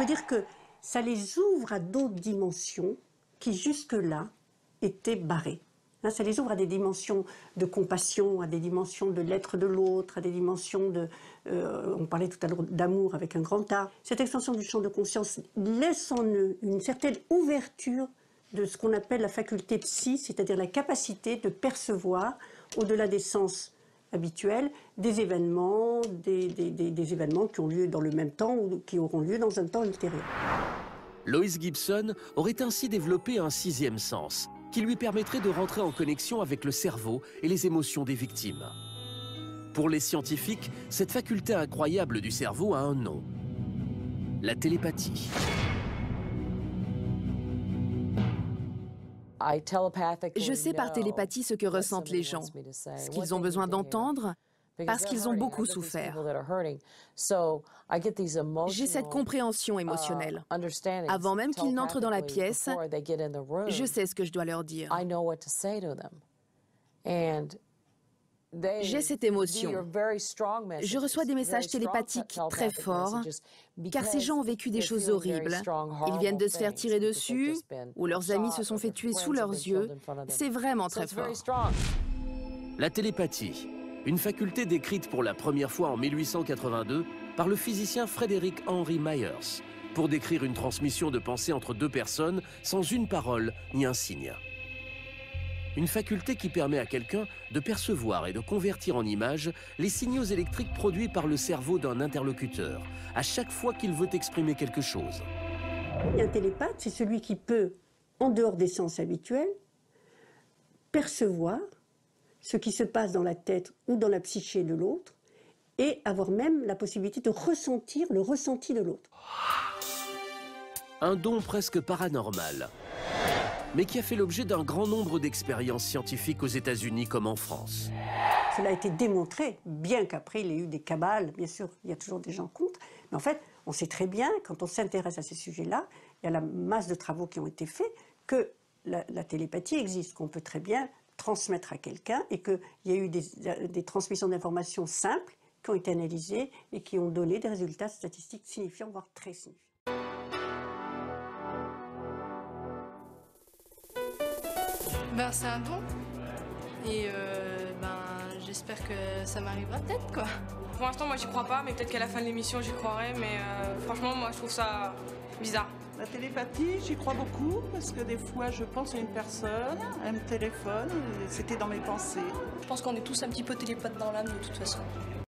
peut dire que ça les ouvre à d'autres dimensions qui jusque-là étaient barrées. Hein, ça les ouvre à des dimensions de compassion, à des dimensions de l'être de l'autre, à des dimensions de... on parlait tout à l'heure d'amour avec un grand A. Cette extension du champ de conscience laisse en eux une certaine ouverture de ce qu'on appelle la faculté psy, c'est-à-dire la capacité de percevoir, au-delà des sens habituels, des événements, des événements qui ont lieu dans le même temps ou qui auront lieu dans un temps ultérieur. Lois Gibson aurait ainsi développé un sixième sens, qui lui permettrait de rentrer en connexion avec le cerveau et les émotions des victimes. Pour les scientifiques, cette faculté incroyable du cerveau a un nom: la télépathie. Je sais par télépathie ce que ressentent les gens, ce qu'ils ont besoin d'entendre, parce qu'ils ont beaucoup souffert. J'ai cette compréhension émotionnelle. Avant même qu'ils n'entrent dans la pièce, je sais ce que je dois leur dire. J'ai cette émotion. Je reçois des messages télépathiques très forts, car ces gens ont vécu des choses horribles. Ils viennent de se faire tirer dessus, ou leurs amis se sont fait tuer sous leurs yeux. C'est vraiment très fort. La télépathie, une faculté décrite pour la première fois en 1882 par le physicien Frederick Henry Myers, pour décrire une transmission de pensée entre deux personnes sans une parole ni un signe. Une faculté qui permet à quelqu'un de percevoir et de convertir en images les signaux électriques produits par le cerveau d'un interlocuteur, à chaque fois qu'il veut exprimer quelque chose. Un télépathe, c'est celui qui peut, en dehors des sens habituels, percevoir ce qui se passe dans la tête ou dans la psyché de l'autre et avoir même la possibilité de ressentir le ressenti de l'autre. Un don presque paranormal, mais qui a fait l'objet d'un grand nombre d'expériences scientifiques aux États-Unis comme en France. Cela a été démontré, bien qu'après il y ait eu des cabales, bien sûr, il y a toujours des gens contre, mais en fait, on sait très bien, quand on s'intéresse à ces sujets-là, il y a la masse de travaux qui ont été faits, que la télépathie existe, qu'on peut très bien transmettre à quelqu'un et qu'il y a eu des transmissions d'informations simples qui ont été analysées et qui ont donné des résultats statistiques signifiants, voire très signifiants. Ben, c'est un don et j'espère que ça m'arrivera peut-être quoi. Pour l'instant moi j'y crois pas, mais peut-être qu'à la fin de l'émission j'y croirai, mais franchement moi je trouve ça bizarre. La télépathie, j'y crois beaucoup parce que des fois je pense à une personne, elle me téléphone, c'était dans mes pensées. Je pense qu'on est tous un petit peu télépathes dans l'âme de toute façon.